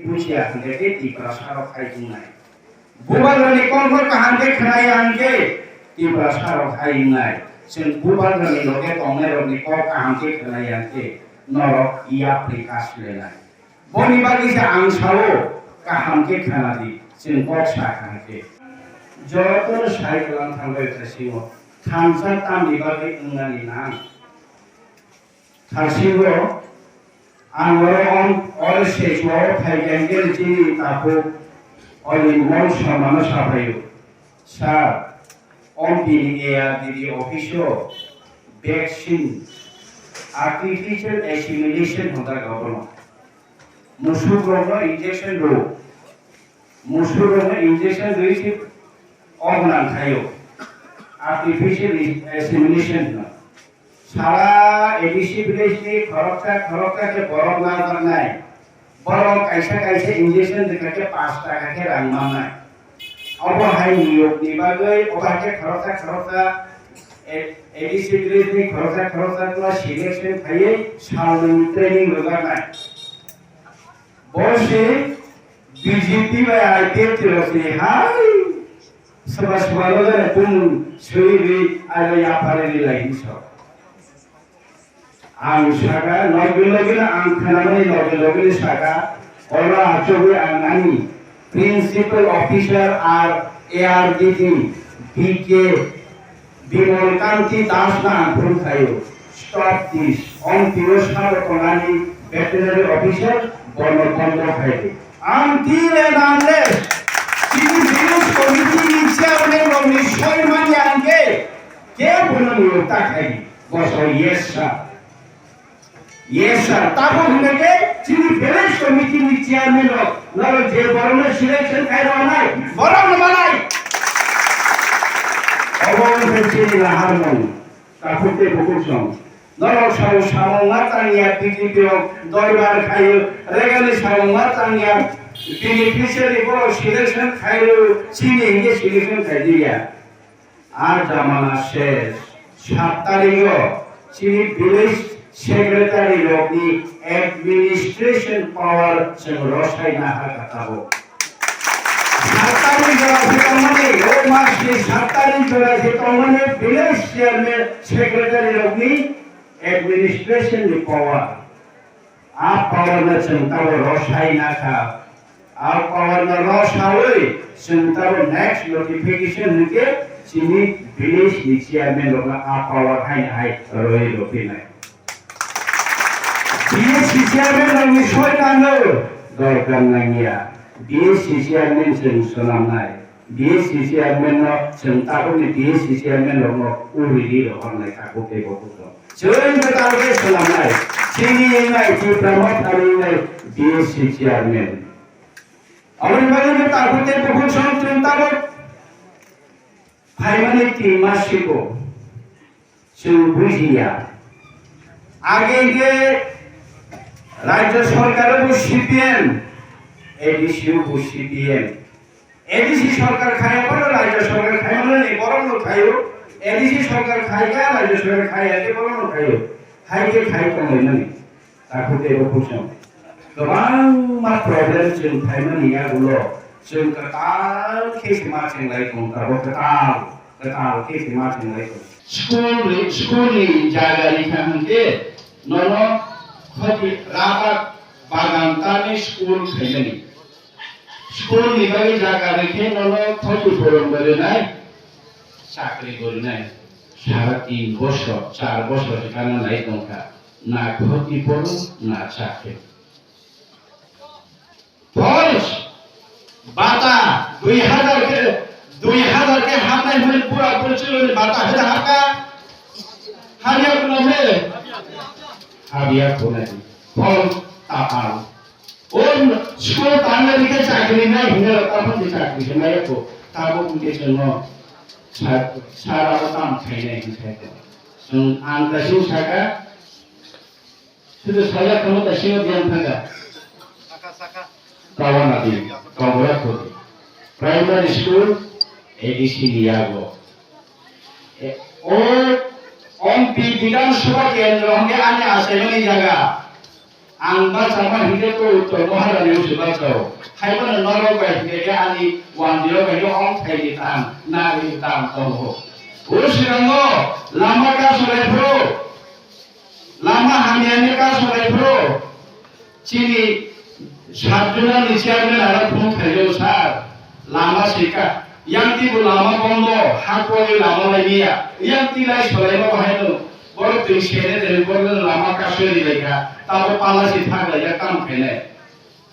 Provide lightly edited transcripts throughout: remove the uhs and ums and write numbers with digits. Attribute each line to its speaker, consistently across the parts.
Speaker 1: Bucia hangke Tipra sarok hai tunai. Bubal rani konfor kahangke khnai hangke Tipra sarok hai nai. Sen bubal rani loge tongne rani ko kahangke khnai hangke norok Ipft kasle. Boni bagi se angsawo kahangke khanadi sen kok sa hangke. Jotor sai kalang thangbai thasiwo. Thamsa tamni bagi ungani nang. Thasiwo Angoro all Chhechua Thailand Jini Tapo all in one Shamana Sabayo. Sir, Ampi the official vaccine artificial assimilation of the government. Musugroma injection do. Musugroma injection receive organ Thayo. Artificial assimilation. Sara ADC বিদেশি খরচা বরফ না করনাই বরফ কাইসা injection দিকে 5 টাকা কে রাং মানাই অবহাই নিয়োগ নিবাগৈ অবাকে খরচা এডিসি বিদেশি খরচা তো সিলেকশন খাইয়ে সালনি ট্রেনিং লাগানাই বসে বিজেপি বা আইপিএফ রসি হাই সবাসবালরে তুম সুইবি আলো ইয়াপারে লাইছ Ang saka login ang khanamani login saka ora achobi angani principal officer are ARDT BK Bimolkanti Dasna Bhulthayo stop this on Pirosar Konani veterinary officer Bono Khaide until and unless Civil Defense Committee chairman of Nishoy Mani Anke ke Bono Niyokta Khaide Boso yes sir Yes sir, তারপর হইলে যিনি balance কমিটির chairman নর যে বরণের selection খাইরা নাই বরণ বানাই অবশ্যই তিনি হারমোন কাকুতে বকুসম নর সব সামঙ্গা তানিয়া বিজেপি দরবার খাইও রেগালি সামঙ্গা তানিয়া বেনিফিশিয়ারি বড় সিলেকশন খাইলো চিনি ইংগে সিলেকশন খাইদিয়া আর জামানা শেষ 7 তারিখ চিনি village Secretary of the Administration Power Rosai Naha Katabo. Satari Jolajitomani, Omasi Satari Jolajitomani, Village Chairman, Secretary of the Administration Power. Our power na Sentaro Rosai Naha. Our power na Rosai, Sentaro next notification ke Sini Village Chairman of our power high Roy Lopina. BSC chairman ng Nishoy Kano dorkan nangyaya BSC chairman sing sonamnay BSC chairman no sentaro ni BSC chairman no uridi ro hanay kakote bokuto join betawge sonamnay chini nai Tipra Mothao nai BSC chairman amri bagi kakote bokuto sentaro bhaimani timasiko sing bujiya age ge राज्य सरकार CPM ADC CPM ADC सरकार खाए राज्य सरकार खाए बरम खायो ADC सरकार खाएगा राज्य सरकार खाए बरम खायो खाए कमाई ताकुते बकुसम गोबां प्रब्लेम जों थाइमानि यागुलो जों कताल केसेमा चेंलाय दंताबो कताल केसेमा चेंलाय स्कुलनि जागानि थांके ननो खति राबात बागानतानि स्कुल खाइलानि स्कुल निबागै जागा रेखे ननो खति फोरोंबोनाय साख्रि गरनाय 3.5 বছর 4 বছর সেখানে নাই দंखा না খতি পড়ো না চাকরি ফলস বাতা 2000 के हाथाय में पूरा प्रचलन बाता है आपका हारिया को में हारिया को नहीं फल तापाल और स्कूल ताने लिखे चाकरी नहीं हिने तब से चाकरी है मैं को ताबो के चलो सारा काम खाइने है जों आं दासिम साका सुदु साया कम दासिम बियान थागा साका कावाना दि कावरा को प्राइमरी स्कूल एडीसी लियागो ও Ampi বিধানসভা কেন্দ্র হঙ্গে আনে আসাইনি জায়গা আংবা চামা হিকে তো উত্তর মহারানী সুবাচাও খাইবানা নরক বাইকে আনি 10 বাইকে অং খাইনি তাম নাগি তাম তহ ও সিরাঙ্গ লামা কা সরাইফ্রো লামা হামিয়ানি কা সরাইফ্রো চিনি সাতজনা চেয়ারম্যান আর ফোন খাইলো স্যার লামা শিকা ইয়াংতি বো লামা বন্ধ হাকওয়ালি লামা লাইনিয়া ইয়াংতি লাই সরাইবা বাহাইনো বড় তুই সেনে দেন বড় লামা কাশে দিলাইকা তারপর পালাসি থাকলে যা কাম খাইলে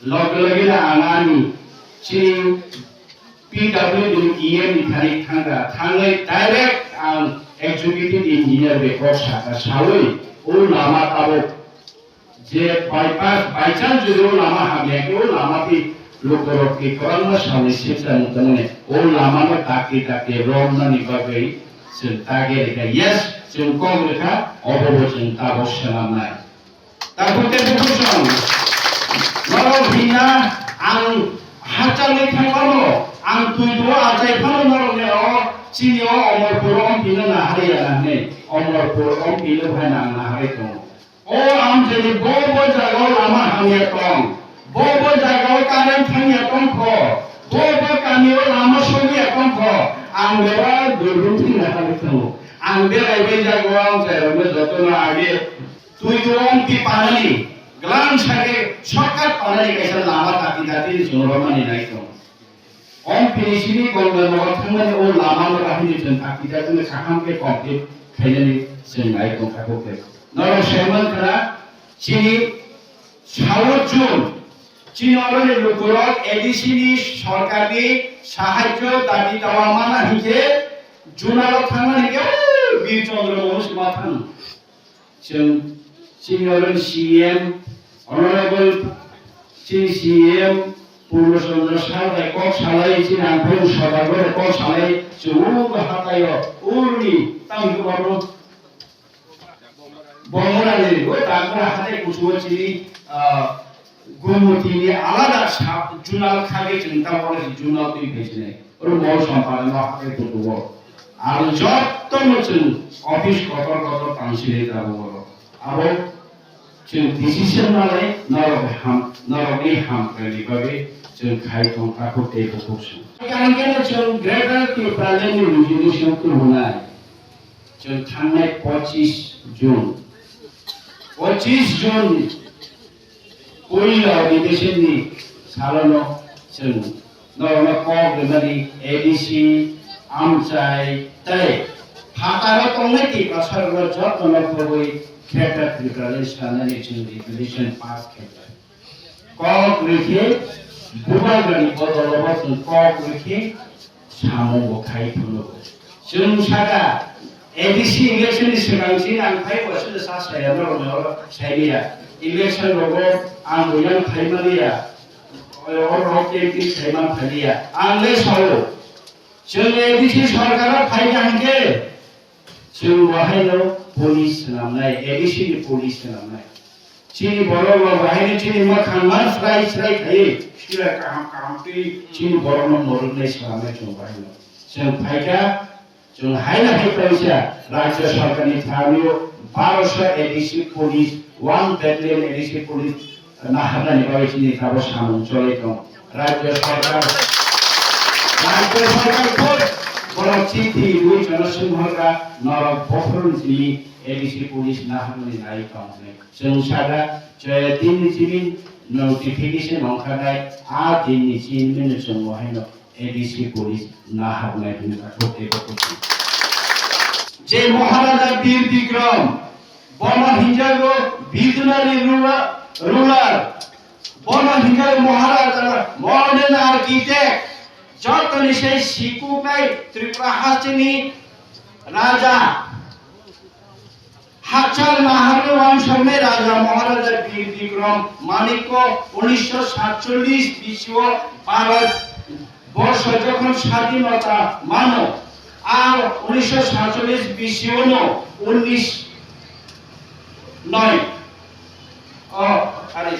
Speaker 1: লগে লগে আনানি চিনি PWM খানি থাঙ্গাই ডাইরেক্ট এক্সিকিউটিভ ইঞ্জিনিয়ার বেকর শাখা সাউই ও লামা তাবো যে বাইপাস বাইচান্স যদি ও লামা হামিয়া কে ও লামাতি লোকরকে করানো সামনে সেটা মতনে ও লামানো তাকে রমনা নিবাগৈ जों तागे রেখা ইয়েস जों কম রেখা অববচন তাবসনা নাই তারপরে বুঝুন নরো ভিনা আং হাচালে থাকলো আং তুইতো আজাই ফানো নরনে অ চিনিও অমরপুর অম্পিনো না হারিয়া নানে অমরপুর অম্পিনো ভাইনা না হারে তো ও আম যদি বড় জায়গা লামা হামিয়া কম বড় জায়গা কারেন্ট থামিয়া কম খ বড় কামিও লামা সঙ্গে কম খ আং বেরা দুর্গতি না হারে তো আং বেরাইবে জায়গা আং যাইবে যতনা আগে তুইতো অম্পি পানানি গ্লান সাকে সরকার পানানি কাইসা লামা তাকি জনরমানি নাই তো Ampi sini kalau orang tengah ni orang lama orang ini tentang kita tu ni saham ke komplit kaya ni sengai tu aku ke. Nara semen kena sini South June sini orang ni lukurot edisi ni सरकार ni sahaja tadi tawa mana hije Jona tengah ni ke Bir Chandra Mohan Mathan. Sini orang CM Honorable CM পূর্বচন্দ্র সালে cock সালাই চিনা ভেউ সদাগর cock সালাই Churu হাতায় উর্নি তামিল বড় বমরালে ও তারপরে হাতে কুচুয়া চিনি গুমতি নি আলাদা জুনাল খাগে চিন্তা বলে জুনাল তুই ভেজনে ওর বড় সম্পাদন হাতে কুচুব আর যত নতুন অফিস কত কাউন্সিলে যাব বড় আবো जों डिसिजन नालाय नरबे हाम कलिबाबे जों खायथं ताको टेको कोसु कांगेनो जों ग्रेटर टिप्रानि रिजोल्यूशन को होनाय जों थांनाय 25 जून कोइला विदेशनि सालानो जों नरमा कगनारि एडीसी आमचाय ताय फातारा तंगै टिप्रा सरकार जतन खबै Creator Declaration and Regulation Pass Creator. Call Ricky, Bubagan for the Robots and Call Ricky, Samo Kai Puno. Soon Saga, ABC election is announcing and Kai was the Sasaya Sadia. Election robot and William Kaimaria or Rocket Kaiman Padia. Unless hollow. Soon ABC Sarkara Paiyanke. Soon Wahino. Police नामनाय additional police नामनाय चिनि बरो बाहायनो चिनि मा खानमान fry थायो सिरा काम चिनि बरो मरनाय सामनाय जों बाहायनो जों फाइका जों हायना फैसा राज्य सरकारनि थामियो 1200 additional police 1 battalion additional police नाहारनानि बाय चिनि थाबो सामन चले दं राज्य सरकार बड़ा चिठी हुई जनसंघका नरक बफरन चिनी एडिसी पुलिस नाहारनानि नाय काउन्सिल जों सागा जय दिननि चिमिन नोटिफिकेशन ओंखारनाय आ दिननि चिमिन जों वहायनो एडिसी पुलिस नाहारनाय बिनि थाखाय टेको जे महाराजा वीर विक्रम बन हिंजागो विजनरी रूलर बन हिंजागो महाराजा मॉडर्न आर्किटेक्ट जतनि से सिकुकाय त्रिपुरा हासिनी राजा हाचाल नाहारे वंश में राजा महाराजा वीर विक्रम मानिक 1947 विश्व भारत वर्ष যখন স্বাধীনতা মানো আর 1947 विश्व 19 নয় আরে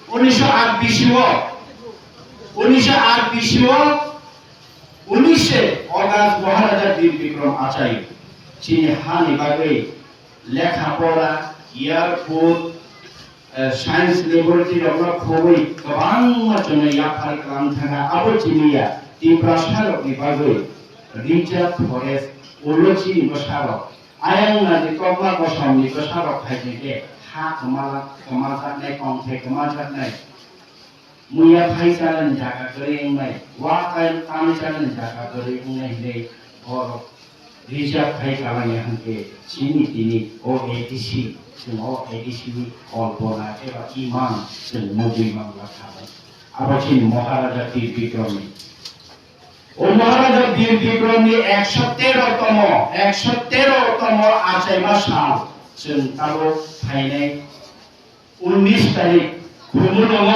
Speaker 1: 1908 विश्व 1908 विश्व 19 अगस्त महाराजा वीर विक्रम आचार्य chini hani bagai lekha pora airport science laboratory rokno khoboi gobang machone yakhar kalam thanga abo chiniya Tipra sarok ni bagai reserve forest olochi ni sarok ayang na de kokma kosom ni sarok thaike ke ha kamala nai kong the kamala nai muya phaisalan jaga goreng nai wa kai kamisalan jaga goreng nai nei or reserve khai kalani hanke chini tini o ADC o ADC ni kolpona eba iman sing mujui mangla khabai abachin Maharaja Bjp Yakarwi O Maharaja Bjp Yakarwi 113তম আচাইমা সাল जों তারো ফাইনাই 19 তারিখ খুমুনङ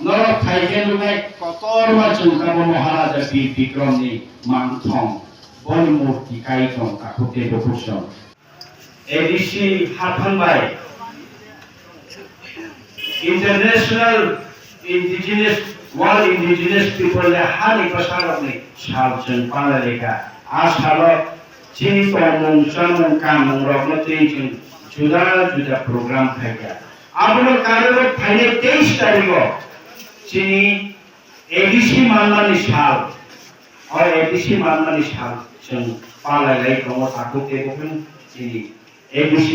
Speaker 1: নর ফাইকে লুগে কতরমা जों কাবো মহারাজা Bjp Yakarwi মানথং বন মূর্তি কাইথং কাকুতে বকুসং এডিসি হাফানবাই international indigenous World Indigenous People le hani pasarok ni sal chen pangaleka asalok chini tomong chamong kamong rokno tejung juda program khaika abulo karelo phaine 23 tariko chini ADC manmani sal or ADC manmani sal chen palalai komo takute bokun chini ADC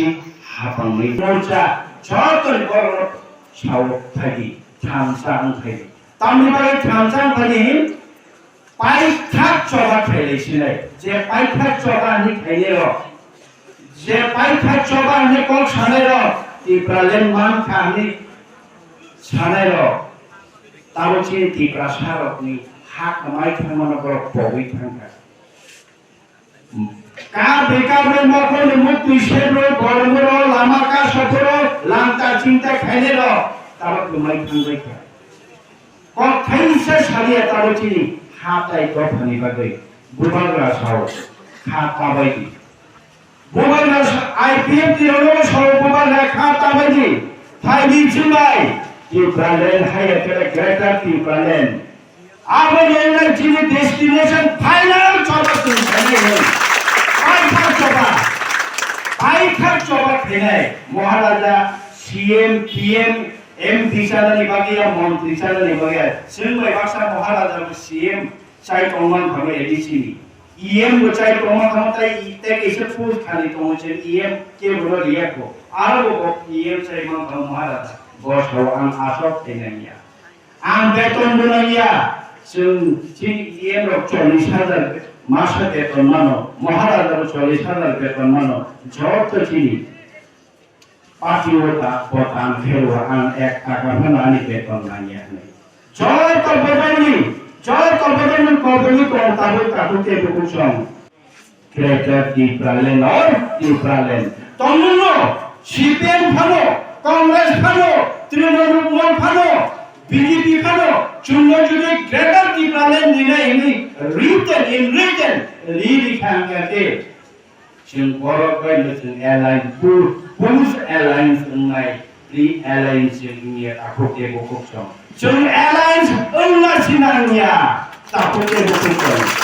Speaker 1: hapangni morcha chotol goro saw thagi chamsang thagi তামিলবাড়ি থামসাং খালি পাইথাক চবা খেলেছিলে যে পাইথাক চবা নি খেলের যে পাইথাক চবা নি কোন সানের টিপ্রালেন মান খানি সানের তাবচি টিপ্রা সারকনি হাক মাই থামন কর পবি থাকা কা বেকারে মকল মুক্তি সেব্র গরমর লামাকা সফর লাংতা চিন্তা খেলের তাবক মাই থামবাই কথাইসে সারিয়া তাবচিনি হাতাই গফানি বাগৈ বুবাগরা সাও খাতাবাইদি বুবাগরা IPF দিরনো সাও বুবাগরা খাতাবাইদি ফাইদি চিবাই টিপ্রালেন হাইয়াতে গ্রেটার টিপ্রালেন আবার এর চিনি ডেস্টিনেশন ফাইনাল চবা তুলছে পাইখার চবা খেলে মহারাজা CM PM MP চালানি বাগিয়া মন্ত্রী চালানি বাগিয়া সিংবাই বাক্সা মহারাজা CM চাই প্রমাণ ভাবে এডিসি EM চাই প্রমাণ ক্ষমতায় ইতে কেসে ফুল খালি তোমাছে EM কে বড় রিয়াকো আর EM চাই মান মহারাজা বস হও আন আসব তেনাইয়া আন বেতন বনাইয়া जों EM রক 40,000 মাসে বেতন মানো মহারাজা 40,000 বেতন মানো যত চিনি পাটিওটা পতান ফেরোয়া আন এক টাকা ভাঙানি বেতন নাইয়া নেই জয় কলবেদানি কলবেদানি তাবো কাটুতে বকুসং গ্রেটার টিপ্রালেন তমন্ন সিপিএম ফানো কংগ্রেস ফানো তৃণমূল ফানো বিজেপি ফানো চুন্নো জুড়ে গ্রেটার টিপ্রালেন নিলে ইনি রিটেন লিখাঙ্গাতে जों बर'बाय जों एलाइन पुलिस एलाइन्स होननाय रि एलाइन्स जोंनि आखुते बखौसं जों एलाइन्स ओंना सिनांनिया ताखुते बखौसं